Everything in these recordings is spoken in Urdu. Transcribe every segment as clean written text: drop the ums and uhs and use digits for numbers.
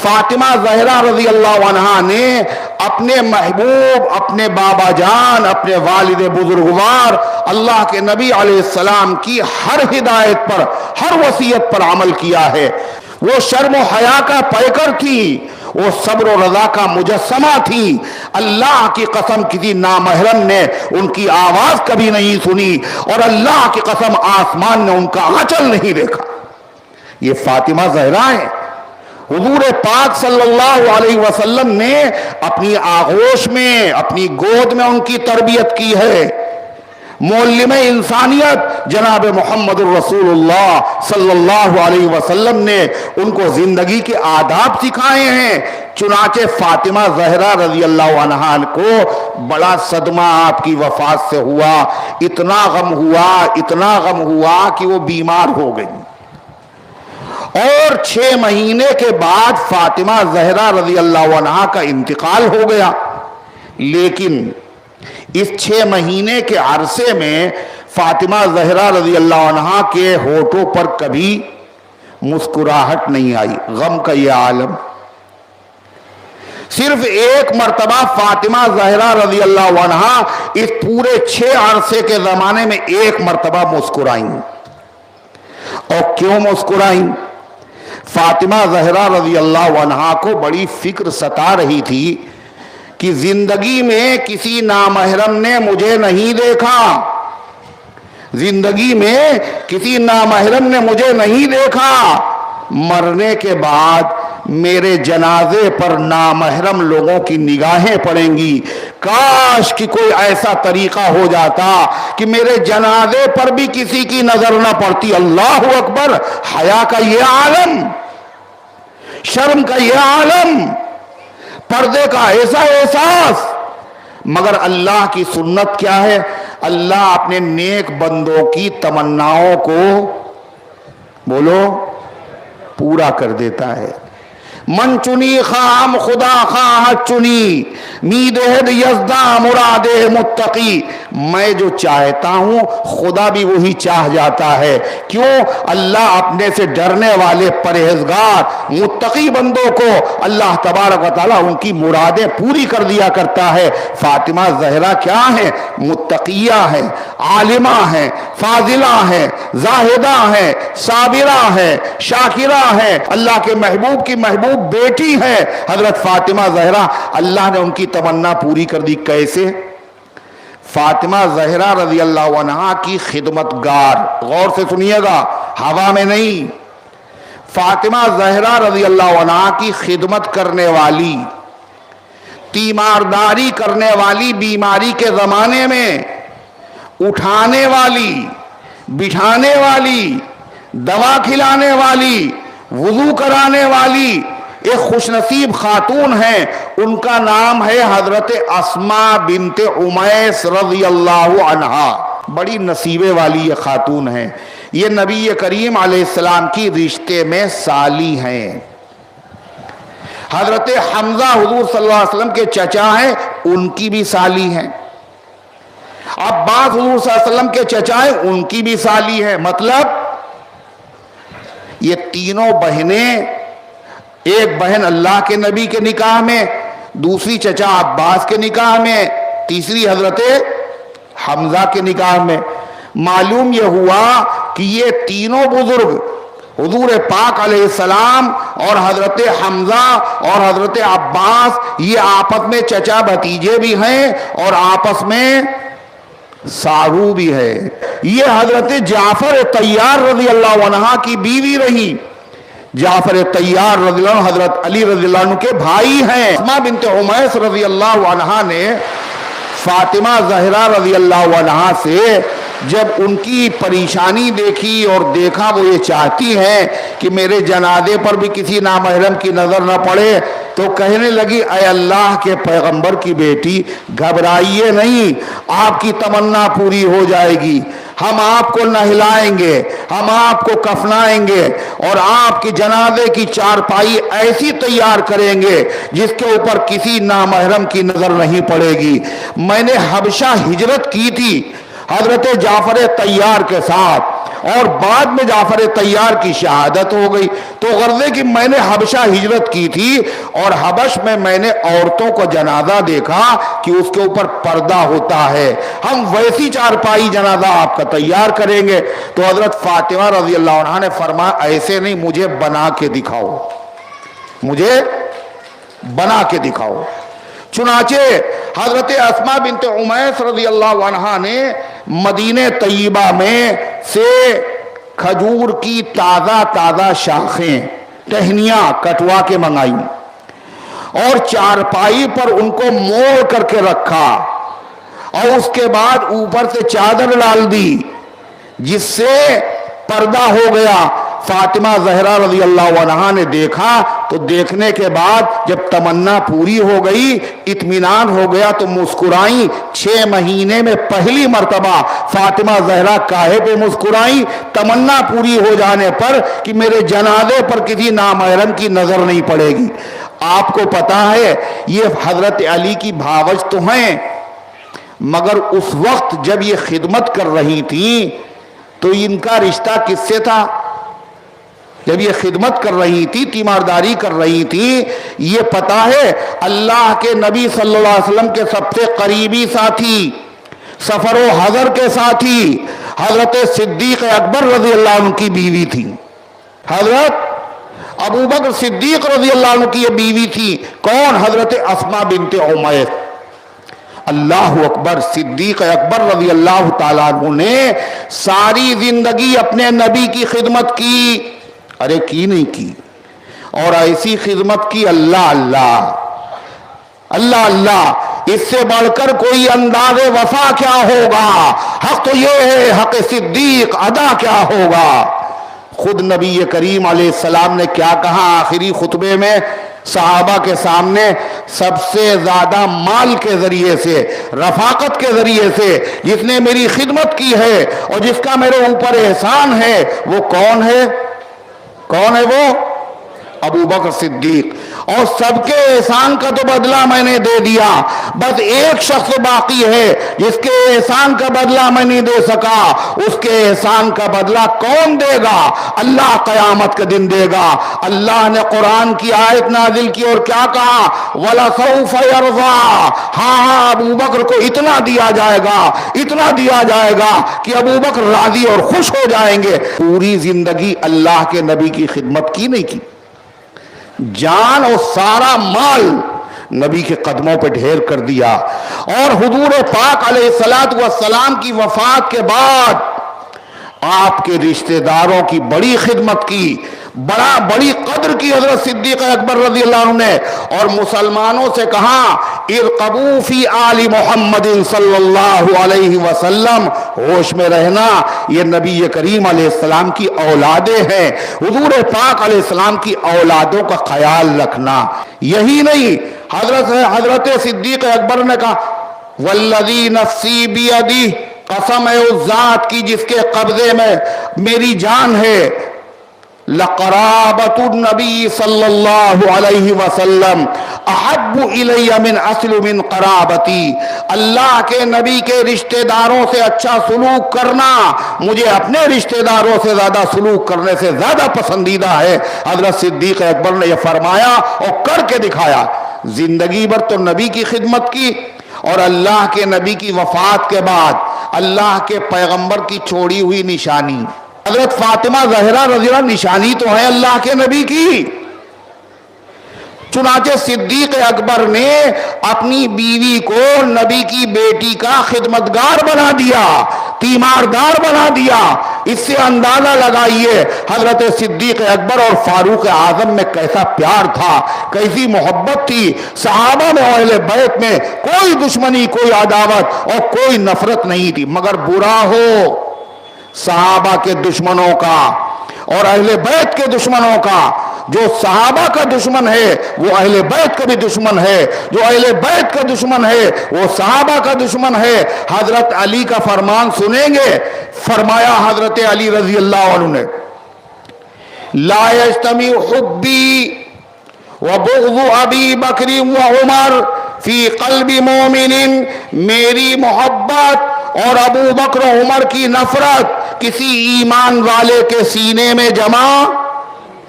فاطمہ زہرا رضی اللہ عنہا نے اپنے محبوب، اپنے بابا جان، اپنے والد بزرگوار اللہ کے نبی علیہ السلام کی ہر ہدایت پر، ہر وصیت پر عمل کیا ہے۔ وہ شرم و حیا کا پیکر تھی، وہ صبر و رضا کا مجسمہ تھی۔ اللہ کی قسم کسی نامحرم نے ان کی آواز کبھی نہیں سنی، اور اللہ کی قسم آسمان نے ان کا آنچل نہیں دیکھا۔ یہ فاطمہ زہرا ہے۔ حضور پاک صلی اللہ علیہ وسلم نے اپنی آغوش میں، اپنی گود میں ان کی تربیت کی ہے۔ معلم انسانیت جناب محمد الرسول اللہ صلی اللہ علیہ وسلم نے ان کو زندگی کے آداب سکھائے ہیں۔ چنانچہ فاطمہ زہرا رضی اللہ عنہا کو بڑا صدمہ آپ کی وفات سے ہوا، اتنا غم ہوا، اتنا غم ہوا کہ وہ بیمار ہو گئی، اور 6 مہینے کے بعد فاطمہ زہرا رضی اللہ عنہا کا انتقال ہو گیا۔ لیکن اس 6 مہینے کے عرصے میں فاطمہ زہرا رضی اللہ عنہا کے ہونٹوں پر کبھی مسکراہٹ نہیں آئی۔ غم کا یہ عالم۔ صرف ایک مرتبہ فاطمہ زہرا رضی اللہ عنہا اس پورے 6 عرصے کے زمانے میں ایک مرتبہ مسکرائیں۔ اور کیوں مسکرائیں؟ فاطمہ زہرا رضی اللہ عنہا کو بڑی فکر ستا رہی تھی کہ زندگی میں کسی نامحرم نے مجھے نہیں دیکھا، زندگی میں کسی نامحرم نے مجھے نہیں دیکھا، مرنے کے بعد میرے جنازے پر نامحرم لوگوں کی نگاہیں پڑیں گی۔ کاش کہ کوئی ایسا طریقہ ہو جاتا کہ میرے جنازے پر بھی کسی کی نظر نہ پڑتی۔ اللہ اکبر! حیا کا یہ عالم، شرم کا یہ عالم، پردے کا ایسا احساس۔ مگر اللہ کی سنت کیا ہے؟ اللہ اپنے نیک بندوں کی تمناؤں کو بولو پورا کر دیتا ہے۔ من چنی خام خدا خواہ چنی، میدہد یزدہ مراد متقی۔ میں جو چاہتا ہوں خدا بھی وہی چاہ جاتا ہے۔ کیوں؟ اللہ اپنے سے ڈرنے والے پرہیزگار متقی بندوں کو اللہ تبارک و تعالیٰ ان کی مرادیں پوری کر دیا کرتا ہے۔ فاطمہ زہرا کیا ہے؟ متقیہ ہے، عالمہ ہے، فاضلہ ہے، زاہدہ ہے، صابرہ ہے، شاکرہ ہے، اللہ کے محبوب کی محبوب بیٹی ہے حضرت فاطمہ زہرا۔ اللہ نے ان کی تمنا پوری کر دی۔ کیسے؟ فاطمہ زہرا رضی اللہ عنہا کی خدمت گار، غور سے سنیے گا، ہوا میں نہیں، فاطمہ زہرا رضی اللہ عنہا کی خدمت کرنے والی، تیمارداری کرنے والی، بیماری کے زمانے میں اٹھانے والی، بٹھانے والی، دوا کھلانے والی، وضو کرانے والی ایک خوش نصیب خاتون ہیں۔ ان کا نام ہے حضرت اسماء بنت امیس رضی اللہ عنہا۔ بڑی نصیبے والی یہ خاتون ہیں۔ یہ نبی کریم علیہ السلام کی رشتے میں سالی ہیں۔ حضرت حمزہ حضور صلی اللہ علیہ وسلم کے چچا ہیں، ان کی بھی سالی ہیں۔ عباس حضور صلی اللہ علیہ وسلم کے چچا ہیں، ان کی بھی سالی ہے۔ مطلب یہ تینوں بہنیں، ایک بہن اللہ کے نبی کے نکاح میں، دوسری چچا عباس کے نکاح میں، تیسری حضرت حمزہ کے نکاح میں۔ معلوم یہ ہوا کہ یہ تینوں بزرگ حضور پاک علیہ السلام اور حضرت حمزہ اور حضرت عباس یہ آپس میں چچا بھتیجے بھی ہیں اور آپس میں ساہو بھی ہے۔ یہ حضرت جعفر طیار رضی اللہ عنہ کی بیوی رہی۔ جعفر طیار رضی اللہ عنہ حضرت علی رضی اللہ عنہ کے بھائی ہیں۔ اسماء بنت امیس رضی اللہ عنہ نے فاطمہ زہرا رضی اللہ عنہ سے جب ان کی پریشانی دیکھی اور دیکھا وہ یہ چاہتی ہیں کہ میرے جنازے پر بھی کسی نامحرم کی نظر نہ پڑے، تو کہنے لگی اے اللہ کے پیغمبر کی بیٹی گھبرائیے نہیں، آپ کی تمنا پوری ہو جائے گی۔ ہم آپ کو نہلائیں گے، ہم آپ کو کفنائیں گے اور آپ کی جنازے کی چارپائی ایسی تیار کریں گے جس کے اوپر کسی نامحرم کی نظر نہیں پڑے گی۔ میں نے حبشہ ہجرت کی تھی حضرت جعفر طیار کے ساتھ، اور بعد میں جعفر طیار کی شہادت ہو گئی. تو غرضے کہ میں نے حبشہ ہجرت کی تھی اور حبش میں نے عورتوں کو جنازہ دیکھا کہ اس کے اوپر پردہ ہوتا ہے, ہم ویسی چارپائی جنازہ آپ کا تیار کریں گے. تو حضرت فاطمہ رضی اللہ عنہا نے فرمایا ایسے نہیں, مجھے بنا کے دکھاؤ, مجھے بنا کے دکھاؤ. چنانچہ حضرت اسماء بنت عمیس رضی اللہ عنہا نے مدینہ طیبہ میں سے کھجور کی تازہ تازہ شاخیں ٹہنیاں کٹوا کے منگائی اور چارپائی پر ان کو موڑ کر کے رکھا اور اس کے بعد اوپر سے چادر ڈال دی جس سے پردہ ہو گیا. فاطمہ زہرا رضی اللہ عنہا نے دیکھا تو دیکھنے کے بعد جب تمنا پوری ہو گئی, اطمینان ہو گیا تو مسکرائیں. 6 مہینے میں پہلی مرتبہ فاطمہ زہرا کاہے پہ مسکرائیں؟ تمنا پوری ہو جانے پر کہ میرے جنازے پر کسی نامحرم کی نظر نہیں پڑے گی. آپ کو پتا ہے یہ حضرت علی کی بھاوج تو ہیں, مگر اس وقت جب یہ خدمت کر رہی تھیں تو ان کا رشتہ کس سے تھا؟ جب یہ خدمت کر رہی تھی, تیمارداری کر رہی تھی, یہ پتا ہے اللہ کے نبی صلی اللہ علیہ وسلم کے سب سے قریبی ساتھی, سفر و حضر کے ساتھی حضرت صدیق اکبر رضی اللہ عنہ کی بیوی تھی. حضرت ابو بکر صدیق رضی اللہ عنہ کی یہ بیوی تھی. کون؟ حضرت اسماء بنت عمیس. اللہ اکبر. صدیق اکبر رضی اللہ تعالیٰ عنہ نے ساری زندگی اپنے نبی کی خدمت کی. ارے کی نہیں کی, اور ایسی خدمت کی اللہ اللہ اللہ اللہ, اس سے بڑھ کر کوئی انداز وفا کیا ہوگا؟ حق تو یہ ہے, حق صدیق ادا کیا ہوگا؟ خود نبی کریم علیہ السلام نے کیا کہا آخری خطبے میں صحابہ کے سامنے؟ سب سے زیادہ مال کے ذریعے سے, رفاقت کے ذریعے سے جس نے میری خدمت کی ہے اور جس کا میرے اوپر احسان ہے, وہ کون ہے؟ کون ہے وہ؟ ابو بکر صدیق. اور سب کے احسان کا تو بدلہ میں نے دے دیا, بس ایک شخص باقی ہے جس کے احسان کا بدلہ میں نہیں دے سکا. اس کے احسان کا بدلہ کون دے گا؟ اللہ قیامت کے دن دے گا. اللہ نے قرآن کی آیت نازل کی اور کیا کہا؟ وَلَسَوْفَ يَرْضَىٰ. ہاں ابو بکر کو اتنا دیا جائے گا, اتنا دیا جائے گا کہ ابو بکر راضی اور خوش ہو جائیں گے. پوری زندگی اللہ کے نبی کی خدمت کی نہیں کی, جان اور سارا مال نبی کے قدموں پہ ڈھیر کر دیا. اور حضور پاک علیہ السلام کی وفات کے بعد آپ کے رشتہ داروں کی بڑی خدمت کی, بڑی قدر کی حضرت صدیق اکبر رضی اللہ عنہ نے, اور مسلمانوں سے کہا ارقبوا فی آل محمد صلی اللہ علیہ وسلم, ہوش میں رہنا یہ نبی کریم علیہ السلام کی اولادیں ہیں, حضور پاک علیہ السلام کی اولادوں کا خیال رکھنا. یہی نہیں, حضرت صدیق اکبر نے کہا والذی نفسی بیدی, قسم ہے اس ذات کی جس کے قبضے میں میری جان ہے, لقرابت النبی صلی اللہ علیہ وسلم احب الی من اصل من قرابتی. اللہ کے نبی کے رشتہ داروں سے اچھا سلوک کرنا مجھے اپنے رشتہ داروں سے زیادہ سلوک کرنے سے زیادہ پسندیدہ ہے. حضرت صدیق اکبر نے یہ فرمایا اور کر کے دکھایا. زندگی بھر تو نبی کی خدمت کی, اور اللہ کے نبی کی وفات کے بعد اللہ کے پیغمبر کی چھوڑی ہوئی نشانی حضرت فاطمہ زہرا رضی اللہ نشانی تو ہے اللہ کے نبی کی. چنانچہ صدیق اکبر نے اپنی بیوی کو نبی کی بیٹی کا خدمتگار بنا دیا, تیماردار بنا دیا. اس سے اندازہ لگائیے حضرت صدیق اکبر اور فاروق اعظم میں کیسا پیار تھا, کیسی محبت تھی. صحابہ میں اور اہل بیت میں کوئی دشمنی, کوئی عداوت اور کوئی نفرت نہیں تھی. مگر برا ہو صحابہ کے دشمنوں کا اور اہل بیت کے دشمنوں کا. جو صحابہ کا دشمن ہے وہ اہل بیت کا بھی دشمن ہے, جو اہل بیت کا دشمن ہے وہ صحابہ کا دشمن ہے. حضرت علی کا فرمان سنیں گے, فرمایا حضرت علی رضی اللہ عنہ نے لا یجتمع حبی وبغض ابی بکر وعمر فی قلب مومن. میری محبت اور ابو بکر و عمر کی نفرت کسی ایمان والے کے سینے میں جمع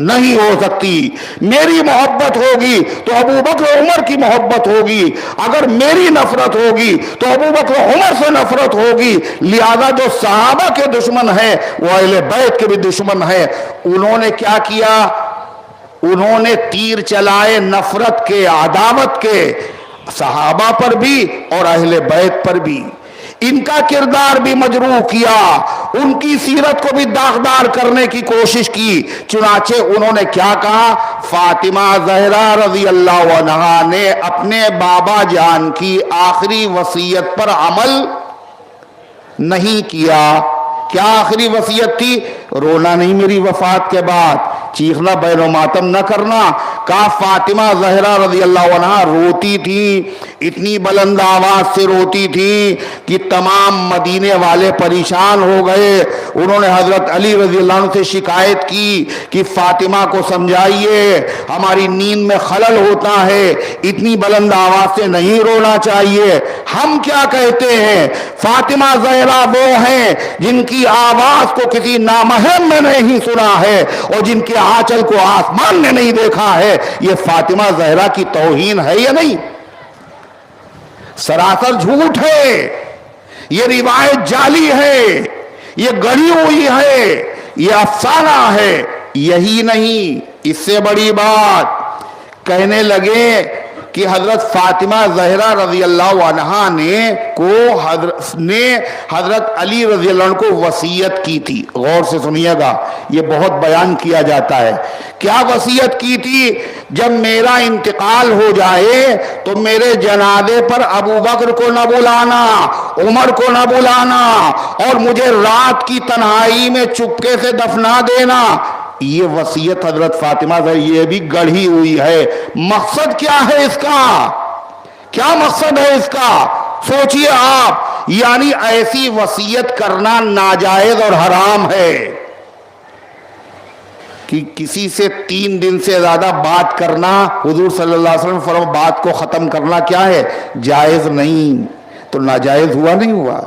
نہیں ہو سکتی۔ میری محبت ہوگی تو ابو بکر عمر کی محبت ہوگی، اگر میری نفرت ہوگی تو ابو بکر عمر سے نفرت ہوگی۔ لہذا جو صحابہ کے دشمن ہیں وہ اہل بیت کے بھی دشمن ہیں۔ انہوں نے کیا کیا؟ انہوں نے تیر چلائے نفرت کے، عداوت کے، صحابہ پر بھی اور اہل بیت پر بھی۔ ان کا کردار بھی مجروح کیا، ان کی سیرت کو بھی داغدار کرنے کی کوشش کی۔ چنانچہ انہوں نے کیا کہا؟ فاطمہ زہرا رضی اللہ عنہا نے اپنے بابا جان کی آخری وصیت پر عمل نہیں کیا۔ کیا آخری وصیت تھی؟ رونا نہیں میری وفات کے بعد، چیخنا بین و ماتم نہ کرنا۔ کہا فاطمہ زہرا رضی اللہ عنہا روتی تھی، اتنی بلند آواز سے روتی تھی کہ تمام مدینے والے پریشان ہو گئے۔ انہوں نے حضرت علی رضی اللہ عنہ سے شکایت کی کہ فاطمہ کو سمجھائیے، ہماری نیند میں خلل ہوتا ہے، اتنی بلند آواز سے نہیں رونا چاہیے۔ ہم کیا کہتے ہیں؟ فاطمہ زہرا وہ ہیں جن کی آواز کو کسی نامحرم نے نہیں سنا ہے اور جن کے آنچل کو آسمان نے نہیں دیکھا ہے۔ یہ فاطمہ زہرا کی توہین ہے یا نہیں؟ سراسر جھوٹ ہے، یہ روایت جعلی ہے، یہ گڑھی ہوئی ہے، یہ افسانہ ہے۔ یہی نہیں، اس سے بڑی بات کہنے لگے کہ حضرت فاطمہ زہرا رضی اللہ عنہا نے حضرت علی رضی اللہ عنہ کو وصیت کی تھی۔ غور سے سنیے گا، یہ بہت بیان کیا جاتا ہے۔ کیا وصیت کی تھی؟ جب میرا انتقال ہو جائے تو میرے جنازے پر ابو بکر کو نہ بلانا، عمر کو نہ بلانا، اور مجھے رات کی تنہائی میں چپکے سے دفنا دینا۔ یہ وصیت حضرت فاطمہ سے، یہ بھی گڑھی ہوئی ہے۔ مقصد کیا ہے اس کا؟ کیا مقصد ہے اس کا؟ سوچئے آپ۔ یعنی ایسی وصیت کرنا ناجائز اور حرام ہے کہ کسی سے 3 دن سے زیادہ بات کرنا، حضور صلی اللہ علیہ وسلم فرمایا بات کو ختم کرنا کیا ہے؟ جائز نہیں۔ تو ناجائز ہوا نہیں ہوا؟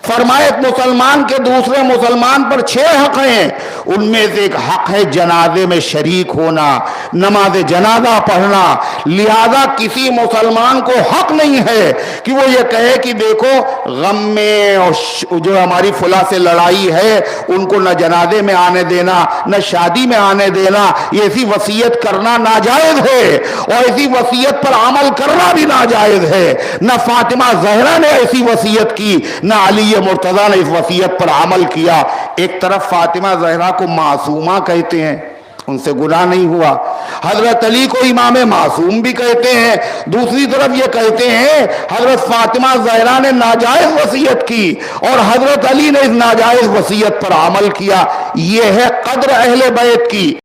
فرمائے ایک مسلمان کے دوسرے مسلمان پر 6 حق ہیں، ان میں سے ایک حق ہے جنازے میں شریک ہونا، نماز جنازہ پڑھنا۔ لہذا کسی مسلمان کو حق نہیں ہے کہ وہ یہ کہے کہ دیکھو غم میں اور جو ہماری فلاں سے لڑائی ہے ان کو نہ جنازے میں آنے دینا، نہ شادی میں آنے دینا۔ یہ ایسی وصیت کرنا ناجائز ہے اور ایسی وصیت پر عمل کرنا بھی ناجائز ہے۔ نہ فاطمہ زہرا نے ایسی وصیت کی، نہ علی مرتضیٰ نے اس وصیت پر عمل کیا۔ ایک طرف فاطمہ زہرا کو معصومہ کہتے ہیں، ان سے گناہ نہیں ہوا۔ حضرت علی کو امام معصوم بھی کہتے ہیں۔ دوسری طرف یہ کہتے ہیں حضرت فاطمہ زہرا نے ناجائز وصیت کی اور حضرت علی نے اس ناجائز وصیت پر عمل کیا۔ یہ ہے قدر اہل بیت کی۔